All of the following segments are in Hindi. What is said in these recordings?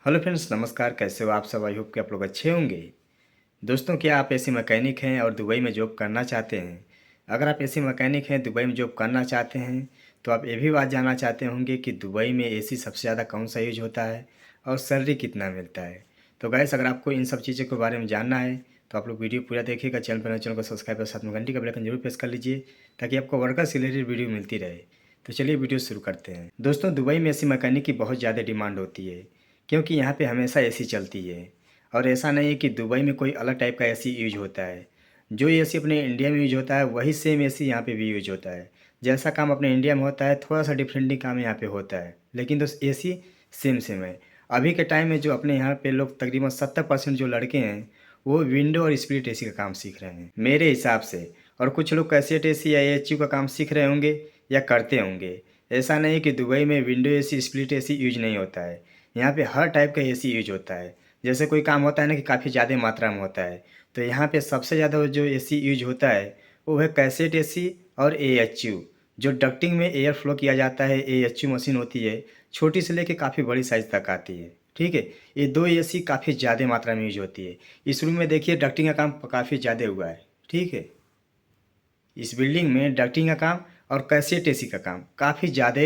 हेलो फ्रेंड्स, नमस्कार। कैसे हो आप सब? आई होप कि आप लोग अच्छे होंगे। दोस्तों, क्या आप एसी मैकेनिक हैं और दुबई में जॉब करना चाहते हैं? अगर आप एसी मैकेनिक हैं, दुबई में जॉब करना चाहते हैं, तो आप ये भी बात जानना चाहते होंगे कि दुबई में एसी सबसे ज़्यादा कौन सा यूज होता है और सैलरी कितना मिलता है। तो गैस, अगर आपको इन सब चीज़ों के बारे में जानना है तो आप लोग वीडियो पूरा देखिएगा। चैनल को सब्सक्राइब और साथ में घंटी का बेल आइकन जरूर प्रेस कर लीजिए ताकि आपको वर्कर से रिलेटेड वीडियो मिलती रहे। तो चलिए वीडियो शुरू करते हैं। दोस्तों, दुबई में एसी मैकेनिक की बहुत ज़्यादा डिमांड होती है क्योंकि यहाँ पे हमेशा एसी चलती है। और ऐसा नहीं है कि दुबई में कोई अलग टाइप का एसी यूज होता है। जो एसी अपने इंडिया में यूज होता है वही सेम एसी यहाँ पे भी यूज होता है। जैसा काम अपने इंडिया में होता है, थोड़ा सा डिफरेंटली काम यहाँ पे होता है, लेकिन दोस्त एसी सेम सेम है। अभी के टाइम में जो अपने यहाँ पे लोग तकरीबन 70% जो लड़के हैं वो विंडो और स्प्लिट एसी का काम सीख रहे हैं मेरे हिसाब से। और कुछ लोग कैसेट एसी या एएचयू का काम सीख रहे होंगे या करते होंगे। ऐसा नहीं कि दुबई में window AC split AC use नहीं होता है। यहाँ पे हर टाइप का एसी यूज होता है। जैसे कोई काम होता है ना कि काफ़ी ज़्यादा मात्रा में होता है, तो यहाँ पे सबसे ज़्यादा जो एसी यूज होता है वो है कैसेट एसी और एएचयू। जो डक्टिंग में एयर फ्लो किया जाता है, एएचयू मशीन होती है, छोटी से लेके काफ़ी बड़ी साइज़ तक आती है। ठीक है, ये दो एसी काफ़ी ज़्यादा मात्रा में यूज होती है। इस रूम में देखिए डक्टिंग का काम काफ़ी ज़्यादा हुआ है। ठीक है, इस बिल्डिंग में डक्टिंग का काम और कैसेट एसी का काम काफ़ी ज़्यादा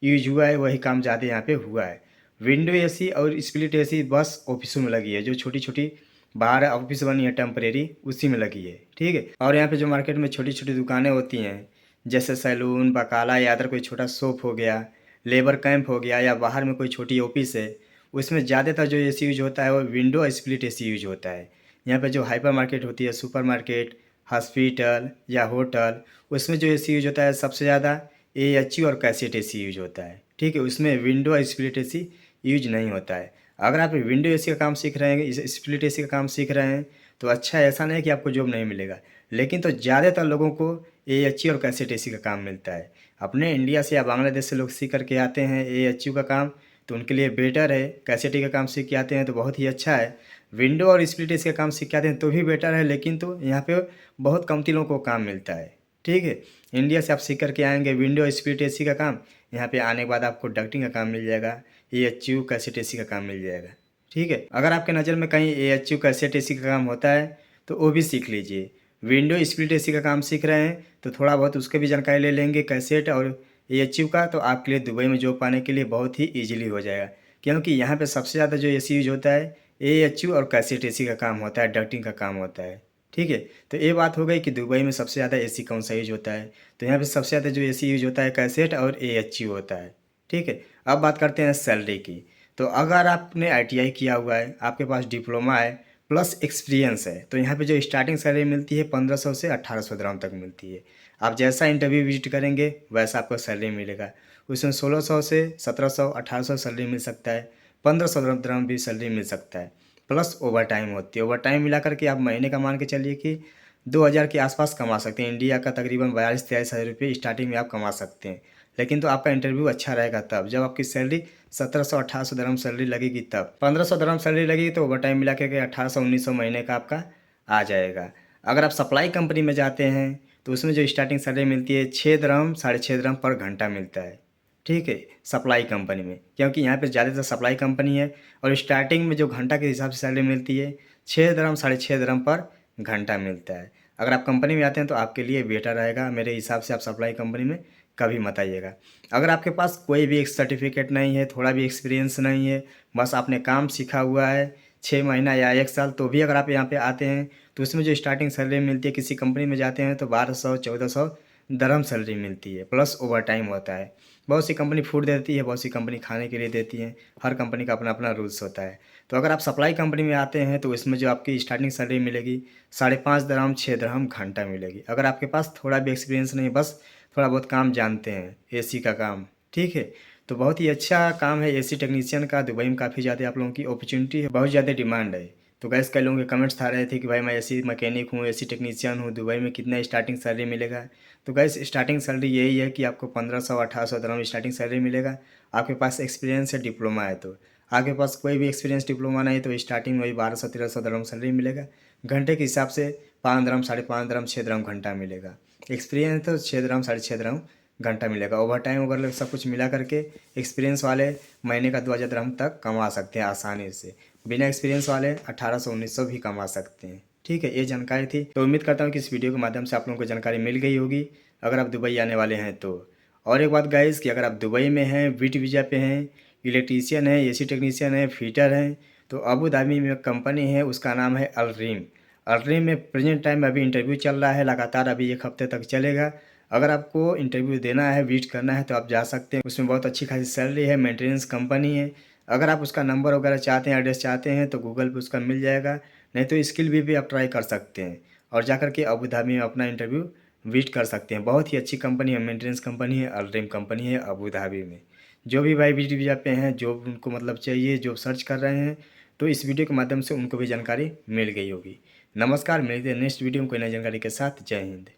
यूज हुआ है, वही काम ज़्यादा यहाँ पे हुआ है। विंडो एसी और स्प्लिट एसी बस ऑफिसों में लगी है, जो छोटी छोटी बाहर ऑफिस बनी है टेम्परेरी, उसी में लगी है। ठीक है, और यहाँ पे जो मार्केट में छोटी छोटी दुकानें होती हैं, जैसे सैलून, बकाला या अदर कोई छोटा शॉप हो गया, लेबर कैंप हो गया, या बाहर में कोई छोटी ऑफिस है, उसमें ज़्यादातर जो एसी यूज होता है वो विंडो और स्प्लिट एसी यूज होता है। यहाँ पे जो हाइपर मार्केट होती है, सुपर मार्केट, हॉस्पिटल या होटल, उसमें जो एसी यूज होता है सबसे ज़्यादा एएचयू और कैसेट एसी यूज होता है। ठीक है, उसमें विंडो और स्प्लिट एसी यूज नहीं होता है। अगर आप विंडो एसी का काम सीख रहे हैं, स्प्लिट एसी का काम सीख रहे हैं, तो अच्छा है, ऐसा नहीं है कि आपको जॉब नहीं मिलेगा। लेकिन तो ज़्यादातर लोगों को एएचयू और कैसेट एसी का काम मिलता है। अपने इंडिया से या बांग्लादेश से लोग सीख करके आते हैं एएचयू का काम, तो उनके लिए बेटर है। कैसेट का काम सीख के आते हैं तो बहुत ही अच्छा है। विंडो और स्प्लिट एसी का काम सीख के आते हैं तो भी बेटर है, लेकिन तो यहाँ पे बहुत कमती लोगों को काम मिलता है। ठीक है, इंडिया से आप सीख करके आएंगे विंडो स्प्लिट एसी का काम, यहाँ पे आने के बाद आपको डक्टिंग का काम मिल जाएगा, एएचयू कैसेट एसी का काम मिल जाएगा। ठीक है, अगर आपके नज़र में कहीं एएचयू कैसेट एसी का काम होता है तो वो भी सीख लीजिए। विंडो स्प्लिट एसी का काम सीख रहे हैं तो थोड़ा बहुत उसके भी जानकारी ले लेंगे, कैसेट और एएचयू का, तो आपके लिए दुबई में जॉब पाने के लिए बहुत ही ईजिली हो जाएगा। क्योंकि यहाँ पे सबसे ज़्यादा जो एसी यूज होता है एएचयू और कैसेट एसी का काम होता है, डक्टिंग का काम होता है। ठीक है, तो ये बात हो गई कि दुबई में सबसे ज़्यादा एसी कौन सा यूज होता है। तो यहाँ पे सबसे ज़्यादा जो एसी यूज होता है कैसेट और एएचयू होता है। ठीक है, अब बात करते हैं सैलरी की। तो अगर आपने आईटीआई किया हुआ है, आपके पास डिप्लोमा है प्लस एक्सपीरियंस है, तो यहाँ पे जो स्टार्टिंग सैलरी मिलती है 1500 से 1800 दिरहम तक मिलती है। आप जैसा इंटरव्यू विजिट करेंगे वैसा आपको सैलरी मिलेगा। उसमें 1600 से 1700 1800 सैलरी मिल सकता है, 1500 दिरहम भी सैलरी मिल सकता है। प्लस ओवर टाइम होती है, ओवर टाइम मिला करके आप महीने का मान के चलिए कि 2000 के आसपास कमा सकते हैं। इंडिया का तकरीबन 42-43 हज़ार रुपये स्टार्टिंग में आप कमा सकते हैं। लेकिन तो आपका इंटरव्यू अच्छा रहेगा तब, जब आपकी सैलरी 1700-1800 दिरहम सैलरी लगेगी, तब 1500 दिरहम सैलरी लगेगी तो ओवर टाइम मिला के 1800-1900 महीने का आपका आ जाएगा। अगर आप सप्लाई कंपनी में जाते हैं तो उसमें जो स्टार्टिंग सैलरी मिलती है 6 दिरहम 6.5 दिरहम पर घंटा मिलता है। ठीक है, सप्लाई कंपनी में, क्योंकि यहाँ पे ज़्यादातर सप्लाई कंपनी है। और स्टार्टिंग में जो घंटा के हिसाब से सैलरी मिलती है 6 दिरहम 6.5 दिरहम पर घंटा मिलता है। अगर आप कंपनी में आते हैं तो आपके लिए बेटर रहेगा, मेरे हिसाब से आप सप्लाई कंपनी में कभी मत आइएगा। अगर आपके पास कोई भी एक सर्टिफिकेट नहीं है, थोड़ा भी एक्सपीरियंस नहीं है, बस आपने काम सीखा हुआ है 6 महीना या 1 साल, तो भी अगर आप यहाँ पे आते हैं तो उसमें जो स्टार्टिंग सैलरी मिलती है, किसी कंपनी में जाते हैं तो 1200-1400 दरहम सैलरी मिलती है, प्लस ओवर टाइम होता है। बहुत सी कंपनी फूड देती है, बहुत सी कंपनी खाने के लिए देती हैं, हर कंपनी का अपना अपना रूल्स होता है। तो अगर आप सप्लाई कंपनी में आते हैं तो इसमें जो आपकी स्टार्टिंग सैलरी मिलेगी 5.5 दिरहम 6 दिरहम घंटा मिलेगी। अगर आपके पास थोड़ा भी एक्सपीरियंस नहीं, बस थोड़ा बहुत काम जानते हैं एसी का काम, ठीक है, तो बहुत ही अच्छा काम है एसी टेक्नीशियन का। दुबई में काफ़ी ज़्यादा आप लोगों की अपॉर्चुनिटी है, बहुत ज़्यादा डिमांड है। तो गैस कई लोगों के कमेंट्स आ रहे थे कि भाई मैं एसी मैकेनिक हूँ, एसी टेक्नीशियन हूँ, दुबई में कितना स्टार्टिंग सैलरी मिलेगा। तो गैस स्टार्टिंग सैलरी यही है कि आपको 1500-1800 दिरहम स्टार्टिंग सैलरी मिलेगा। आपके पास एक्सपीरियंस है, डिप्लोमा है तो। आपके पास कोई भी एक्सपीरियंस डिप्लोमा नहीं तो स्टार्टिंग में वही 1200-1300 दिरहम सैलरी मिलेगा। घंटे के हिसाब से 5 दिरहम 5.5 दिरहम 6 दिरहम घंटा मिलेगा। एक्सपीरियंस तो 6 दिरहम 6.5 दिरहम घंटा मिलेगा। ओवर टाइम वगैरह सब कुछ मिला करके एक्सपीरियंस वाले महीने का 2000 दिरहम तक कमा सकते हैं आसानी से। बिना एक्सपीरियंस वाले 1800-1900 भी कमा सकते हैं। ठीक है, ये जानकारी थी। तो उम्मीद करता हूँ कि इस वीडियो के माध्यम से आप लोगों को जानकारी मिल गई होगी अगर आप दुबई आने वाले हैं तो। और एक बात गाइस कि अगर आप दुबई में हैं, विट वीज़ा पे हैं, इलेक्ट्रीशियन है, एसी टेक्नीशियन है, फिटर हैं, तो अबू धाबी में कंपनी है उसका नाम है अलरीम। अलरीम में प्रेजेंट टाइम में अभी इंटरव्यू चल रहा है, लगातार अभी 1 हफ्ते तक चलेगा। अगर आपको इंटरव्यू देना है, विजिट करना है तो आप जा सकते हैं। उसमें बहुत अच्छी खासी सैलरी है, मेंटेनेंस कंपनी है। अगर आप उसका नंबर वगैरह चाहते हैं, एड्रेस चाहते हैं तो गूगल पे उसका मिल जाएगा, नहीं तो स्किल भी आप ट्राई कर सकते हैं और जा कर के अबू धाबी में अपना इंटरव्यू विजिट कर सकते हैं। बहुत ही अच्छी कंपनी है, मेंटेनेंस कंपनी है, अलरीम कंपनी है अबू धाबी में। जो भी भाई विजिट वीज़ा पे हैं, जॉब उनको मतलब चाहिए, जॉब सर्च कर रहे हैं, तो इस वीडियो के माध्यम से उनको भी जानकारी मिल गई होगी। नमस्कार, मिलते हैं नेक्स्ट वीडियो में कोई नई जानकारी के साथ। जय हिंद।